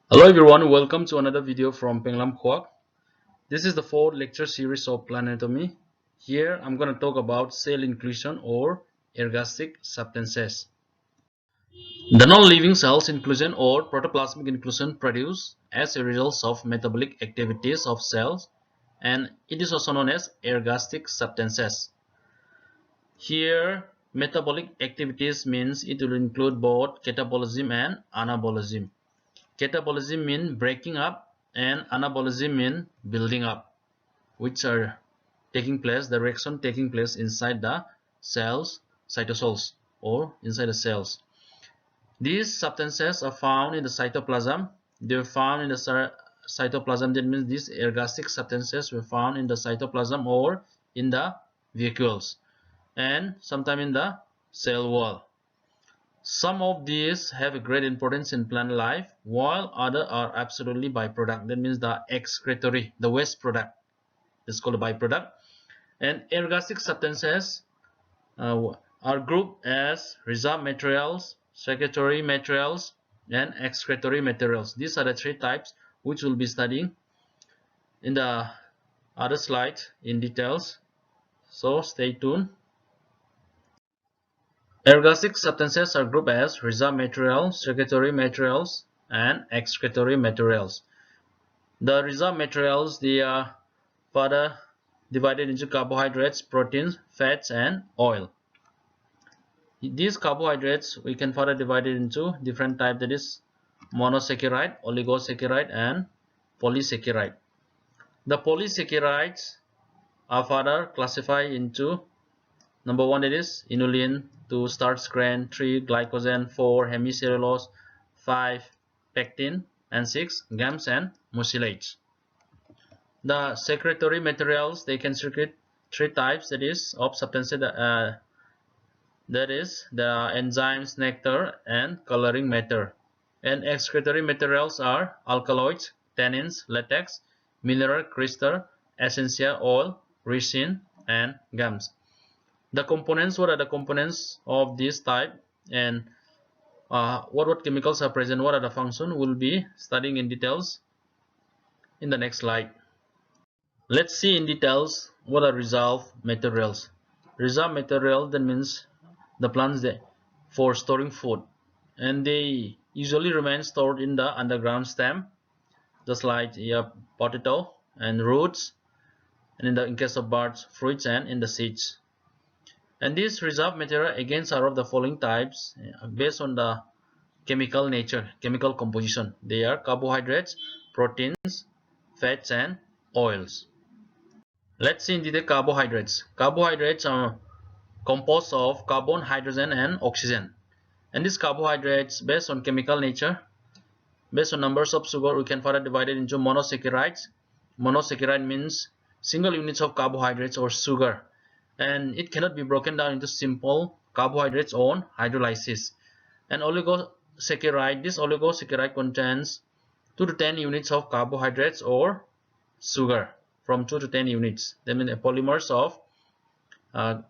Hello everyone, welcome to another video from Penglam Kwak. This is the fourth lecture series of plant anatomy. Here I'm going to talk about cell inclusion or ergastic substances. The non-living cells inclusion or protoplasmic inclusion produced as a result of metabolic activities of cells, and it is also known as ergastic substances. Here metabolic activities means it will include both catabolism and anabolism. Catabolism means breaking up and anabolism means building up, which are taking place, the reaction taking place inside the cells, cytosols, or inside the cells. These substances are found in the cytoplasm. They are found in the cytoplasm. That means these ergastic substances were found in the cytoplasm or in the vacuoles and sometimes in the cell wall. Some of these have a great importance in plant life, while others are absolutely byproduct. That means the excretory, the waste product, is called a byproduct. And ergastic substances are grouped as reserve materials, secretory materials, and excretory materials. These are the three types which we'll be studying in the other slide in details. So stay tuned. Ergastic substances are grouped as reserve materials, secretory materials, and excretory materials. The reserve materials, they are further divided into carbohydrates, proteins, fats, and oil. These carbohydrates we can further divide it into different types, that is monosaccharide, oligosaccharide, and polysaccharide. The polysaccharides are further classified into number 1, it is inulin, 2 starch grain, 3 glycogen, 4 hemicellulose, 5 pectin, and 6 gums and mucilage. The secretory materials, they can secrete three types, that is of substances, that is the enzymes nectar and coloring matter. And excretory materials are alkaloids, tannins, latex, mineral crystal, essential oil, resin, and gums. The components, what are the components of this type, and what chemicals are present, what are the functions, we'll be studying in details in the next slide. Let's see in details what are reserve materials. Reserve material, that means the plants for storing food, and they usually remain stored in the underground stem, just like potato and roots, and in case of birds, fruits, and in the seeds. And these reserve material again are of the following types based on the chemical nature, chemical composition. They are carbohydrates, proteins, fats, and oils. Let's see in detail carbohydrates. Carbohydrates are composed of carbon, hydrogen, and oxygen. And these carbohydrates, based on chemical nature, based on numbers of sugar, we can further divide it into monosaccharides. Monosaccharide means single units of carbohydrates or sugar, and it cannot be broken down into simple carbohydrates on hydrolysis. And oligosaccharide, this oligosaccharide contains 2 to 10 units of carbohydrates or sugar, from 2 to 10 units. They mean polymers of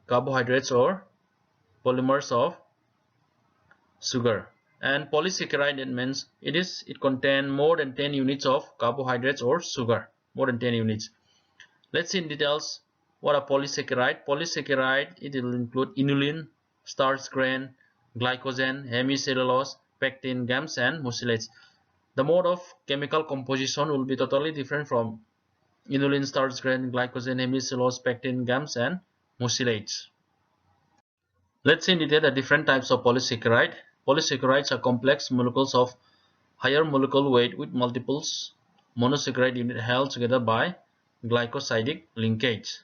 carbohydrates or polymers of sugar. And polysaccharide, it means it contains more than 10 units of carbohydrates or sugar, more than 10 units. Let's see in details what are polysaccharide. Polysaccharide, it will include inulin, starch grain, glycogen, hemicellulose, pectin, gums, and mucilage. The mode of chemical composition will be totally different from inulin, starch grain, glycogen, hemicellulose, pectin, gums, and mucilage. Let's see in detail the different types of polysaccharide. Polysaccharides are complex molecules of higher molecular weight with multiples monosaccharide unit held together by glycosidic linkage.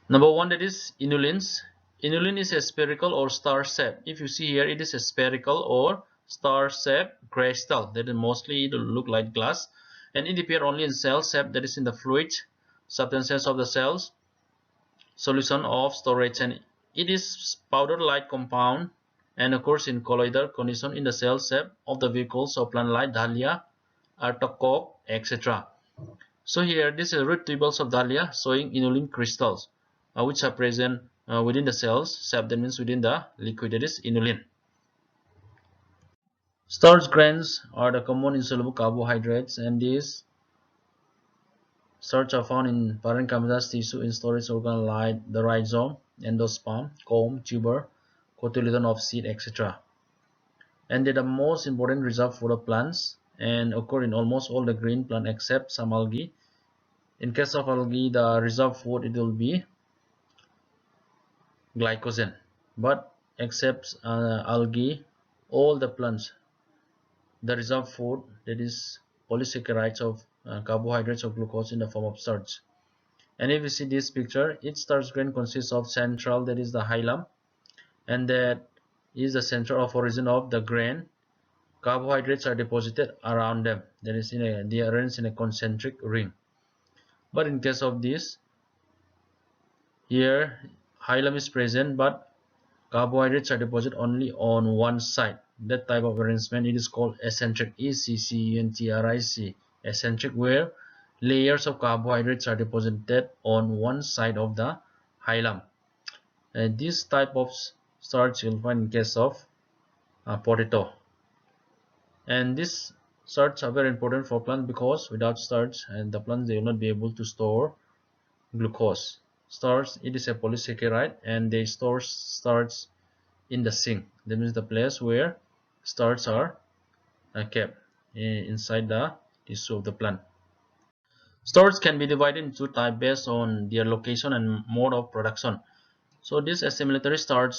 Number 1, that is inulins. Inulin is a spherical or star-shaped. If you see here, it is a spherical or star-shaped crystal that is mostly it will look like glass, and it appears only in cell shape, that is in the fluid substances of the cells solution of storage, and it is powder-like compound and occurs in colloidal condition in the cell shape of the vacuoles of plant like dahlia, artocoke, etc. So here this is root tubules of dahlia showing inulin crystals which are present within the cells shape, that means within the liquid, that is inulin. Starch grains are the common insoluble carbohydrates, and these starch are found in parenchymatous tissue in storage organs like the rhizome, endosperm, comb, tuber, cotyledon of seed, etc. And they're the most important reserve food of plants and occur in almost all the green plant except some algae. In case of algae, the reserve food it will be glycogen, but except algae, all the plants, the reserve food that is polysaccharides of carbohydrates of glucose in the form of starch. And if you see this picture, each starch grain consists of central, that is the hilum, and that is the center of origin of the grain. Carbohydrates are deposited around them, that is they are arranged in a concentric ring. But in case of this, here hilum is present, but carbohydrates are deposited only on one side. That type of arrangement it is called eccentric, eccentric, eccentric, where layers of carbohydrates are deposited on one side of the hilum. This type of starch you'll find in case of potato. And this starch are very important for plant because without starch and the plants they will not be able to store glucose. Starch it is a polysaccharide and they store starch in the sink. That means the place where starch are kept inside the tissue of the plant. Starch can be divided into types based on their location and mode of production. So these assimilatory starch,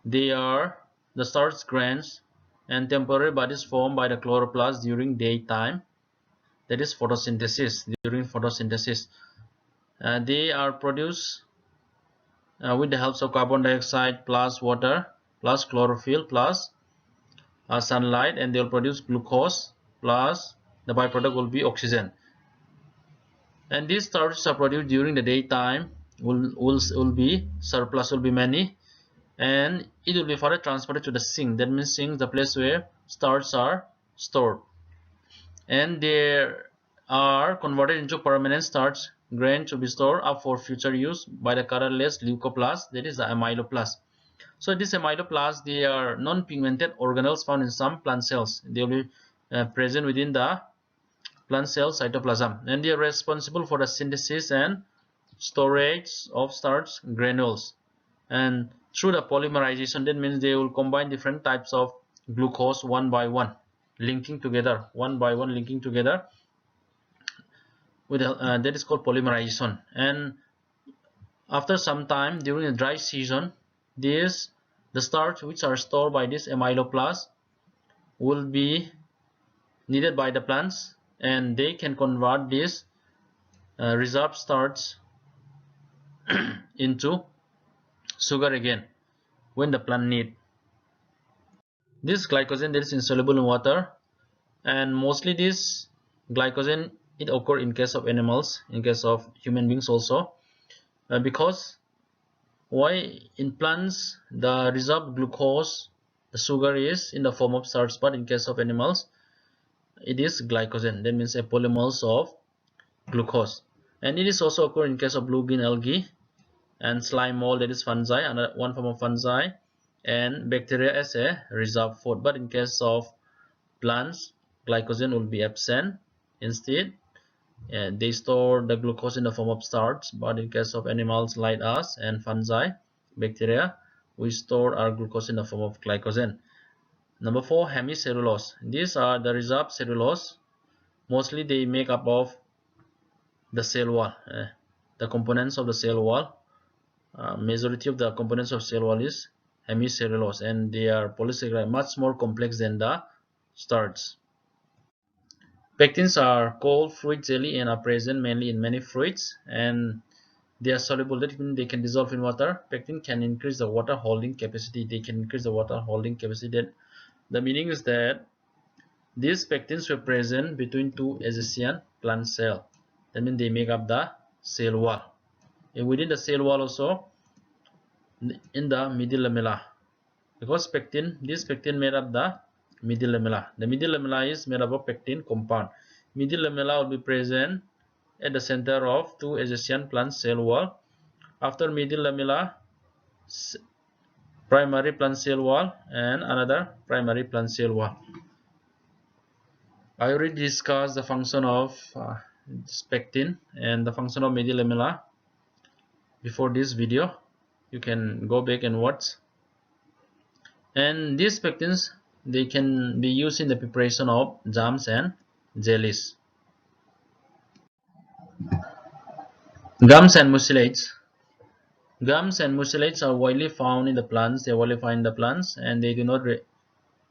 they are the starch grains and temporary bodies formed by the chloroplast during daytime, that is photosynthesis. During photosynthesis, they are produced with the help of carbon dioxide plus water plus chlorophyll plus sunlight, and they will produce glucose plus the byproduct will be oxygen. And these starches are produced during the daytime will be surplus will be many, and it will be further transported to the sink. That means sink, the place where starches are stored, and they are converted into permanent starch grain to be stored up for future use by the colorless leucoplast, that is the amyloplast. So these amyloplasts, they are non-pigmented organelles found in some plant cells. They will be present within the plant cell cytoplasm, and they are responsible for the synthesis and storage of starch granules. And through the polymerization, that means they will combine different types of glucose one by one, linking together, one by one linking together with that is called polymerization. And after some time during the dry season, the starch which are stored by this amyloplast will be needed by the plants, and they can convert this reserved starch into sugar again when the plant need. This glycogen that is insoluble in water, and mostly this glycogen it occur in case of animals, in case of human beings also, because why in plants the reserved glucose, the sugar is in the form of starch, but in case of animals it is glycogen, that means a polymers of glucose. And it is also occur in case of blue-green algae and slime mold, that is fungi, another one form of fungi, and bacteria as a reserve food. But in case of plants, glycogen will be absent. Instead, they store the glucose in the form of starch. But in case of animals like us and fungi, bacteria, we store our glucose in the form of glycogen. Number 4, hemicellulose. These are the reserved cellulose. Mostly they make up of the cell wall, the components of the cell wall. Majority of the components of cell wall is hemicellulose, and they are polysaccharide, much more complex than the starch. Pectins are cold fruit jelly and are present mainly in many fruits, and they are soluble. That means they can dissolve in water. Pectin can increase the water holding capacity. They can increase the water holding capacity. The meaning is that these pectins were present between two adjacent plant cells. That means they make up the cell wall. And within the cell wall also, in the middle lamella, because this pectin made up the middle lamella. The middle lamella is made up of pectin compound. Middle lamella will be present at the center of two adjacent plant cell wall. After middle lamella, primary plant cell wall and another primary plant cell wall. I already discussed the function of pectin and the function of medial lamella before this video. You can go back and watch. And these pectins, they can be used in the preparation of jams and jellies. Gums and mucilage. Gums and mucilage are widely found in the plants. They are widely found in the plants, and they do not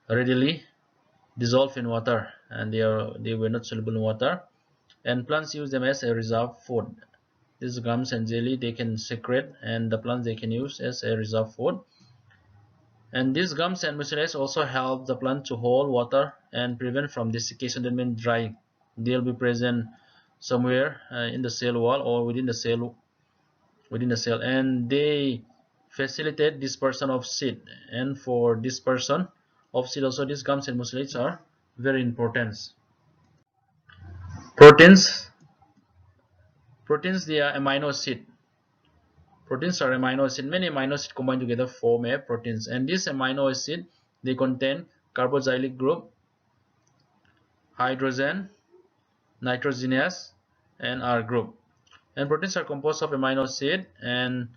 readily dissolve in water, and they were not soluble in water. And plants use them as a reserve food. These gums and jelly, they can secrete, and the plants they can use as a reserve food. And these gums and mucilage also help the plant to hold water and prevent from desiccation, that means drying. They'll be present somewhere in the cell wall or within the cell, and they facilitate dispersion of seed. And for dispersion of seed also, these gums and mucilage are very important. Proteins. They are amino acid. Proteins are amino acid. Many amino acids combined together form a proteins, and this amino acid, they contain carboxylic group, hydrogen, nitrogenous, and R group. And proteins are composed of amino acid and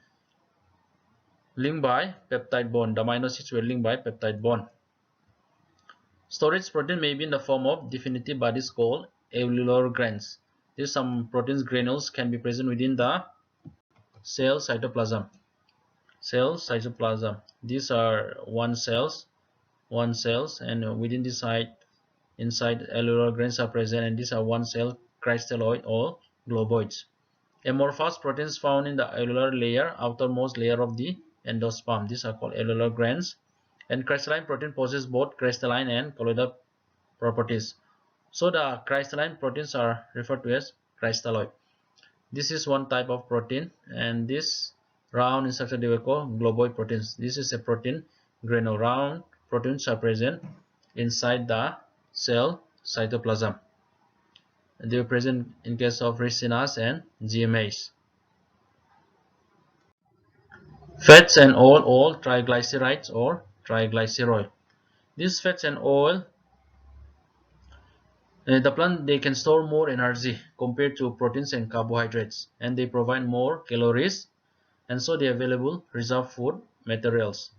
linked by peptide bond. The amino acids were linked by peptide bond. Storage protein may be in the form of definitive bodies called alveolar grains. These some proteins granules can be present within the cell cytoplasm. These are one cells, and within this site, inside alveolar grains are present, and these are one cell crystalloid or globoids. Amorphous proteins found in the alveolar layer, outermost layer of the endosperm. These are called alveolar grains. And crystalline protein possess both crystalline and colloidal properties. So the crystalline proteins are referred to as crystalloid. This is one type of protein, and this round in structure they were called globoid proteins. This is a protein granule. Round proteins are present inside the cell cytoplasm. They are present in case of resinas and GMAs. Fats and oil or triglycerides or triglycerol. These fats and oil, the plant, they can store more energy compared to proteins and carbohydrates, and they provide more calories, and so they are available reserve food materials.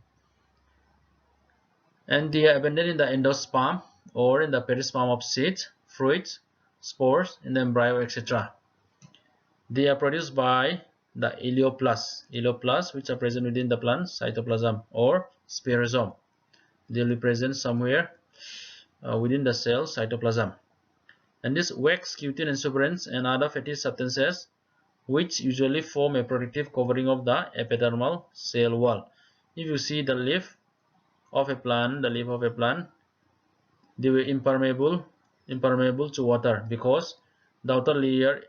And they are abundant in the endosperm or in the perisperm of seeds, fruits, spores, in the embryo, etc. They are produced by the ileoplasts, which are present within the plant cytoplasm or spherosome. They will be present somewhere within the cell cytoplasm. And this wax, cutin, and suberans and other fatty substances, which usually form a protective covering of the epidermal cell wall. If you see the leaf of a plant, they were impermeable to water, because the outer layer,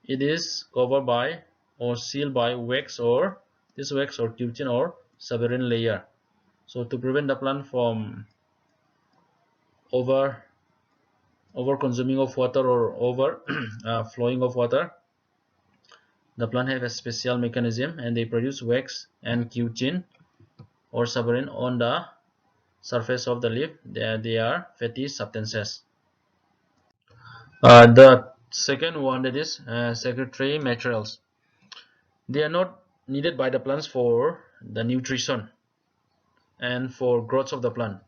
it is covered by or sealed by wax, or this wax or cutin or suberin layer. So to prevent the plant from over consuming of water or over flowing of water, the plant have a special mechanism, and they produce wax and cutin or suberin on the surface of the leaf. They are fatty substances. The second one, that is secretory materials. They are not needed by the plants for the nutrition and for growth of the plant,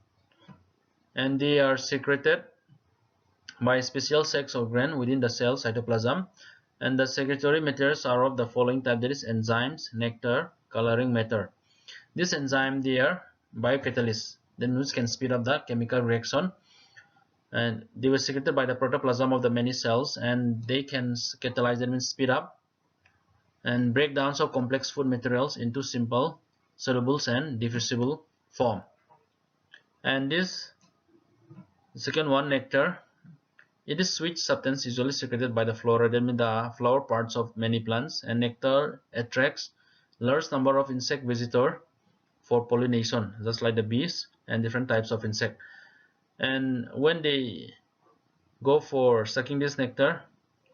and they are secreted by special sacs or grain within the cell cytoplasm. And the secretory materials are of the following type, that is enzymes, nectar, coloring matter. This enzyme, they are biocatalysts, then which can speed up the chemical reaction, and they were secreted by the protoplasm of the many cells, and they can catalyze, that means speed up, and breakdowns of complex food materials into simple solubles and diffusible form. And this second one, nectar, it is sweet substance usually secreted by the flora, that means the flower parts of many plants, and nectar attracts large number of insect visitors for pollination, just like the bees and different types of insect. And when they go for sucking this nectar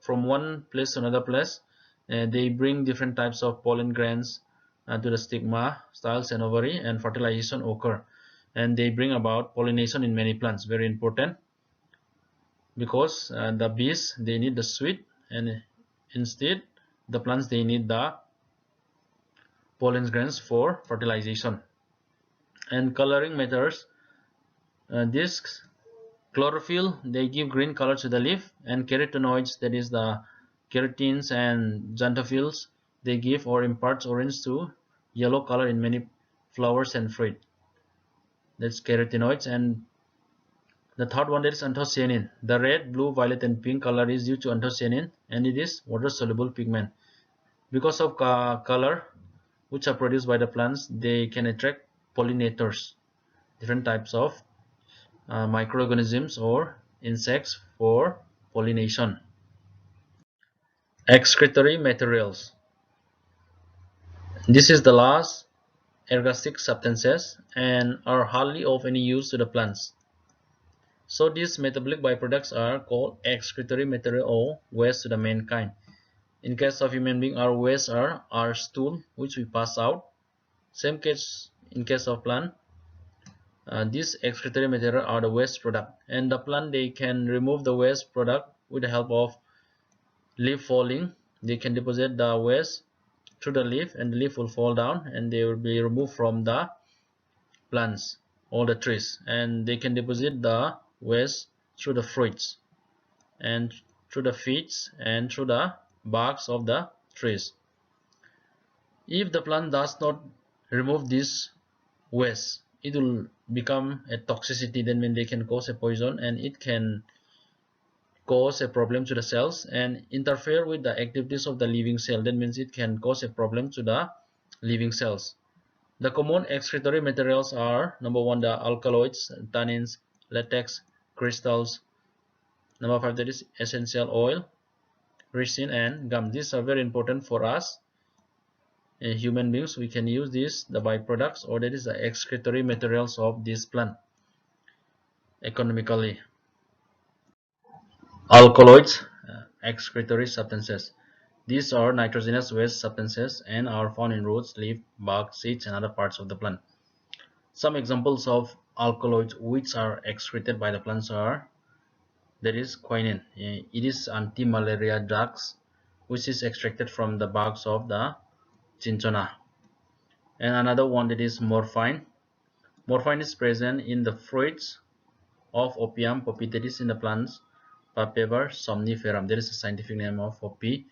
from one place to another place, they bring different types of pollen grains to the stigma, styles and ovary, and fertilization occur, and they bring about pollination in many plants. Very important, because the bees, they need the sweet, and instead the plants, they need the pollen grains for fertilization. And coloring matters. This chlorophyll, they give green color to the leaf, and carotenoids, that is the keratins and xanthophylls, they give or impart orange to yellow color in many flowers and fruit. That's carotenoids. And the third one, that is anthocyanin. The red, blue, violet and pink color is due to anthocyanin, and it is water soluble pigment. Because of color which are produced by the plants, they can attract pollinators, different types of microorganisms or insects for pollination. Excretory materials. This is the last ergastic substances and are hardly of any use to the plants. So these metabolic byproducts are called excretory material or waste to the mankind. In case of human being, our waste are our stool which we pass out. Same case in case of plant. These excretory material are the waste product, and the plant, they can remove the waste product with the help of leaf falling. They can deposit the waste through the leaf, and the leaf will fall down and they will be removed from the plants or the trees, and they can deposit the waste through the fruits and through the feeds and through the barks of the trees. If the plant does not remove this waste, it will become a toxicity. Then when they can cause a poison, and it can cause a problem to the cells and interfere with the activities of the living cell. That means it can cause a problem to the living cells. The common excretory materials are: number one, the alkaloids, tannins, latex, crystals. Number five, that is essential oil, resin and gum. These are very important for us human beings. We can use these, the byproducts, or that is the excretory materials of this plant, economically. Alkaloids, excretory substances. These are nitrogenous waste substances and are found in roots, leaf, bark, seeds and other parts of the plant. Some examples of alkaloids which are excreted by the plants are: there is quinine. It is anti-malaria drugs which is extracted from the barks of the cinchona. And another one, that is morphine. Morphine is present in the fruits of opium poppy, that is in the plants Papaver somniferum. That is the scientific name of poppy.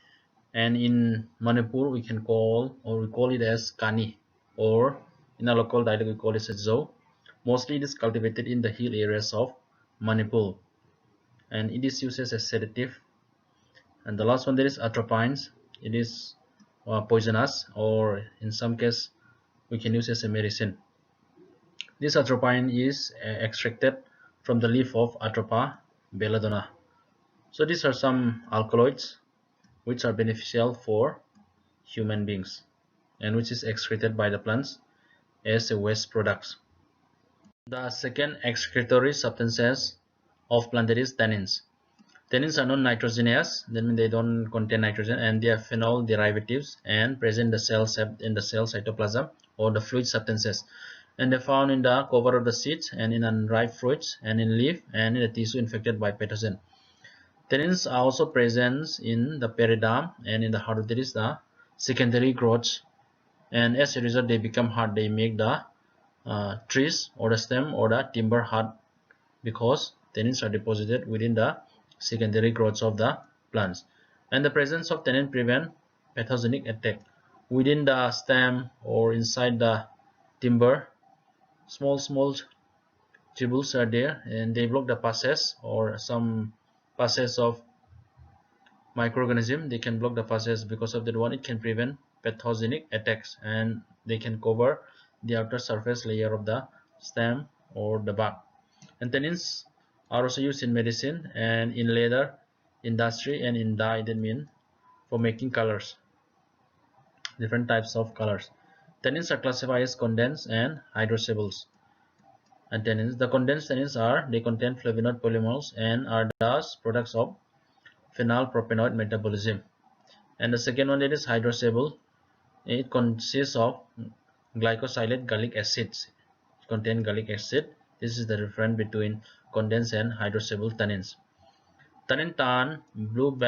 And in Manipur, we call it as kani, or in a local dialect we call it as zo. Mostly it is cultivated in the hill areas of Manipur, and it is used as a sedative. And the last one, there is atropines. It is poisonous, or in some case we can use as a medicine. This atropine is extracted from the leaf of Atropa belladonna. So these are some alkaloids which are beneficial for human beings and which is excreted by the plants as a waste products. The second excretory substances of plant, that is tannins. Tannins are non-nitrogenous, that means they don't contain nitrogen, and they are phenol derivatives and present in the cell-sap, in the cell cytoplasm, or the fluid substances, and they are found in the cover of the seeds and in unripe fruits and in leaf and in the tissue infected by pathogen. Tannins are also present in the periderm and in the heart, that is the secondary growth, and as a result they become hard. They make the trees or the stem or the timber hard, because tannins are deposited within the secondary growths of the plants. And the presence of tannin prevent pathogenic attack within the stem or inside the timber. Small tubules are there, and they block the passage or some passage of microorganism. They can block the passage. Because of that one, it can prevent pathogenic attacks, and they can cover the outer surface layer of the stem or the bark. And tannins are also used in medicine and in leather industry and in dye, that mean for making colors, different types of colors. Tannins are classified as condensed and hydrosables. And tannins, the condensed tannins are, they contain flavonoid polymers and are thus products of phenol-propanoid metabolism. And the second one, that is hydrosable. It consists of glycosylate gallic acids. It contains gallic acid. This is the difference between condensed and hydrosoluble tannins. Tannin turn blue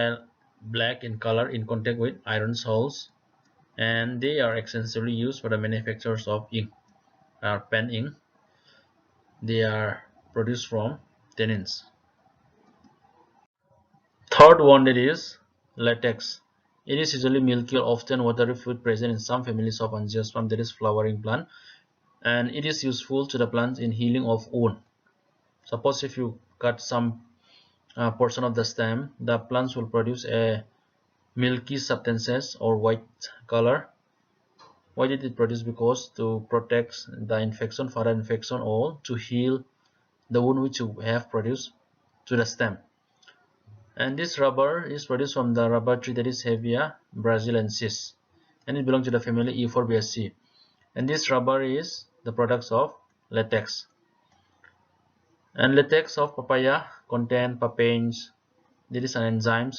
black in color in contact with iron salts, and they are extensively used for the manufacturers of ink or pen ink. They are produced from tannins. Third one, that is latex. It is usually milky or often watery fluid present in some families of angiosperm, that is flowering plant, and it is useful to the plants in healing of wound. Suppose if you cut some portion of the stem, the plants will produce a milky substances or white color. Why did it produce? Because to protect the infection, further infection, or to heal the wound which you have produced to the stem. And this rubber is produced from the rubber tree, that is Hevia brasiliensis, and it belongs to the family E4Bsc. And this rubber is the products of latex. And latex of papaya contain papains. There is an enzyme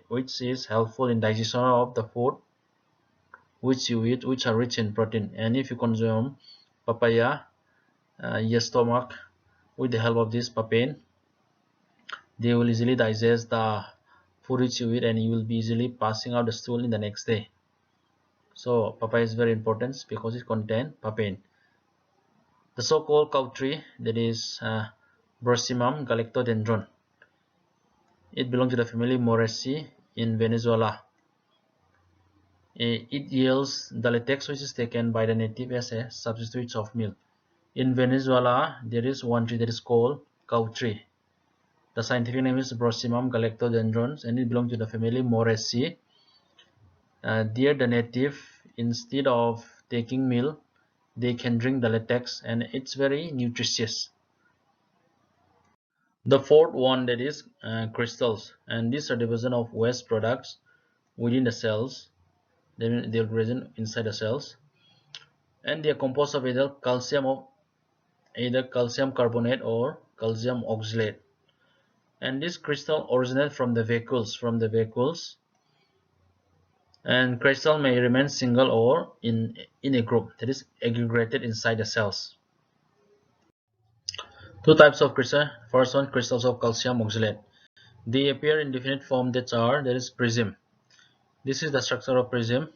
which is helpful in digestion of the food which you eat, which are rich in protein. And if you consume papaya, your stomach, with the help of this papain, they will easily digest the food which you eat, and you will be easily passing out the stool in the next day. So papaya is very important because it contains papain. The so-called cow tree, that is Brosimum galactodendron. It belongs to the family Moraceae in Venezuela. It yields the latex which is taken by the native as a substitute of milk. In Venezuela, there is one tree that is called cow tree. The scientific name is Brosimum galactodendrons, and it belongs to the family Moraceae. There, the native, instead of taking milk, they can drink the latex, and it's very nutritious. The fourth one, that is crystals, and these are division of waste products within the cells. Then they are present inside the cells, and they are composed of either calcium carbonate or calcium oxalate. And this crystal originates from the vacuoles, and crystal may remain single or in a group, that is aggregated inside the cells. Two types of crystal. First one, crystals of calcium oxalate. They appear in definite form, that is prism. This is the structure of prism.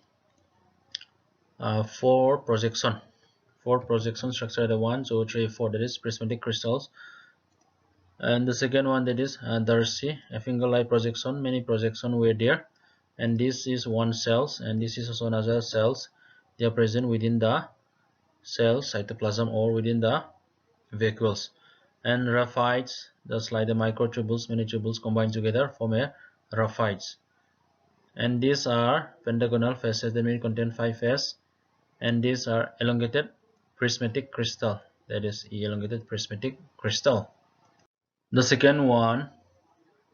Four projection structure, the 1, 2, 3, 4, that is prismatic crystals. And the second one, that is Darcy, a finger like projection. Many projection were there, and this is one cells, and this is also another cells. They are present within the cell cytoplasm or within the vacuoles. And raphides, just like the microtubules, many tubules combined together form a raphides. And these are pentagonal faces, they may contain 5 faces, and these are elongated prismatic crystal, that is elongated prismatic crystal. The second one,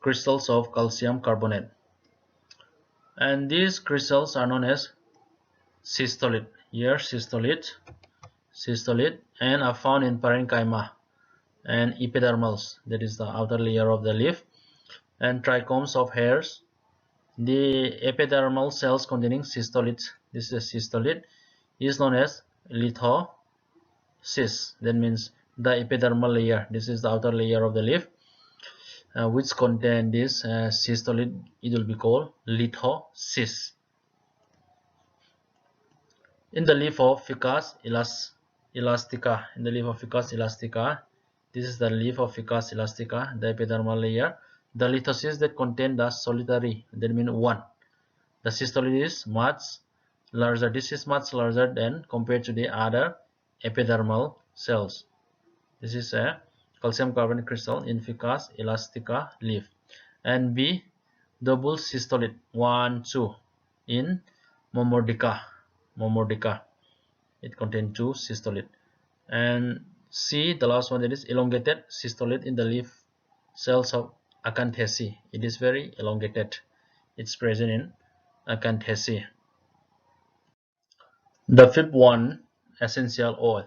crystals of calcium carbonate, and these crystals are known as cystolith. Here cystolith, and are found in parenchyma and epidermals, that is the outer layer of the leaf, and trichomes of hairs. The epidermal cells containing cystolith, this is a cystolith, is known as lithocyst. That means the epidermal layer, this is the outer layer of the leaf, which contain this cystolith. It will be called lithocyst. In the leaf of Ficus elastica, this is the leaf of Ficus elastica, the epidermal layer. The lithocyst that contain the solitary, that means one. The cystolith is much larger. This is much larger than compared to the other epidermal cells. This is a calcium carbonate crystal in Ficus elastica leaf. And B, double cystolith, 1, 2 in Momordica. It contains 2 cystolith. And C, the last one, that is elongated cystolith in the leaf cells of Acanthaceae. It is very elongated. It's present in Acanthaceae. The fifth one, essential oil.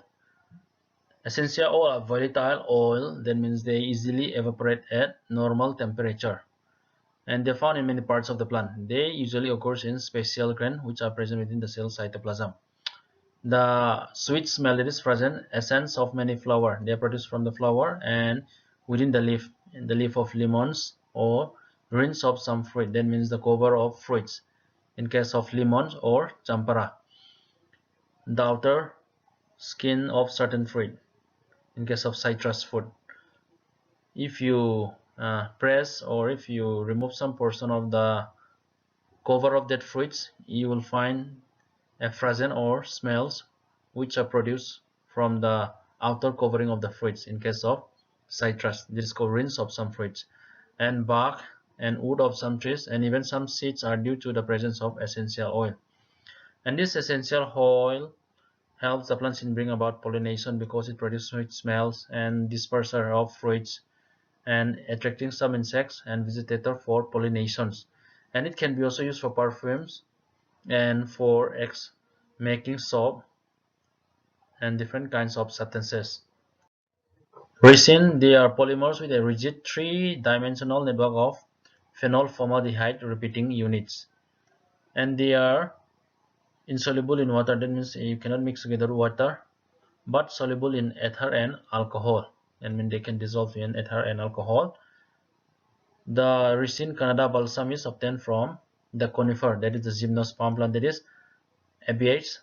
Essential oil are volatile oil, that means they easily evaporate at normal temperature. and they're found in many parts of the plant. They usually occur in special grain which are present within the cell cytoplasm. The sweet smell that is present, essence of many flower. They are produced from the flower and within the leaf, in the leaf of lemons or rinds of some fruit. That means the cover of fruits. In case of lemons or champara, the outer skin of certain fruit. In case of citrus fruit, if you press or if you remove some portion of the cover of that fruits, you will find a fragrance or smells which are produced from the outer covering of the fruits. In case of citrus, this is called rinds of some fruits, and bark and wood of some trees, and even some seeds are due to the presence of essential oil. And this essential oil helps the plants in bring about pollination because it produces sweet smells and disperser of fruits and attracting some insects and visitor for pollinations. And it can be also used for perfumes and for making soap and different kinds of substances. Resin, they are polymers with a rigid three-dimensional network of phenol-formaldehyde repeating units, and they are insoluble in water. That means you cannot mix together water, but soluble in ether and alcohol. I mean they can dissolve in ether and alcohol. The resin Canada balsam is obtained from the conifer, that is the gymnosperm plant, that is Abies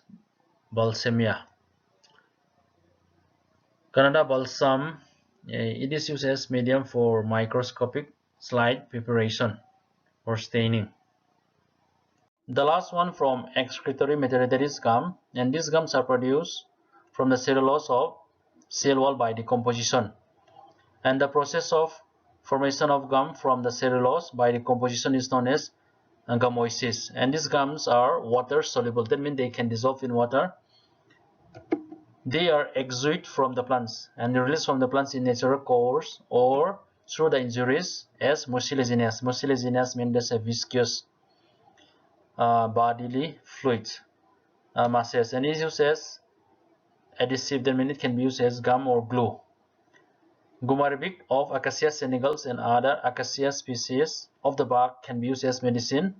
balsamia. Canada balsam, it is used as medium for microscopic slide preparation or staining. The last one from excretory material, that is gum, and these gums are produced from the cellulose of cell wall by decomposition. And the process of formation of gum from the cellulose by decomposition is known as gummosis. And these gums are water soluble. That means they can dissolve in water. They are exuded from the plants and released from the plants in natural course or through the injuries as mucilaginous. Mucilaginous means there's a viscous bodily fluid masses, and is used as adhesive. That means it can be used as gum or glue. Gumarabic of Acacia senegals and other Acacia species of the bark can be used as medicine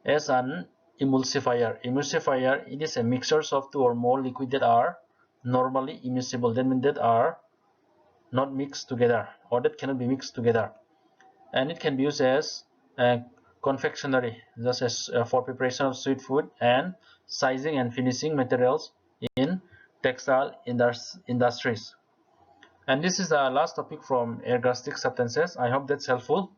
as an emulsifier. Emulsifier, it is a mixture of two or more liquids that are normally immiscible. That means that are not mixed together or that cannot be mixed together. And it can be used as confectionery, just as for preparation of sweet food and sizing and finishing materials in textile industries. And this is the last topic from Ergastic Substances. I hope that's helpful.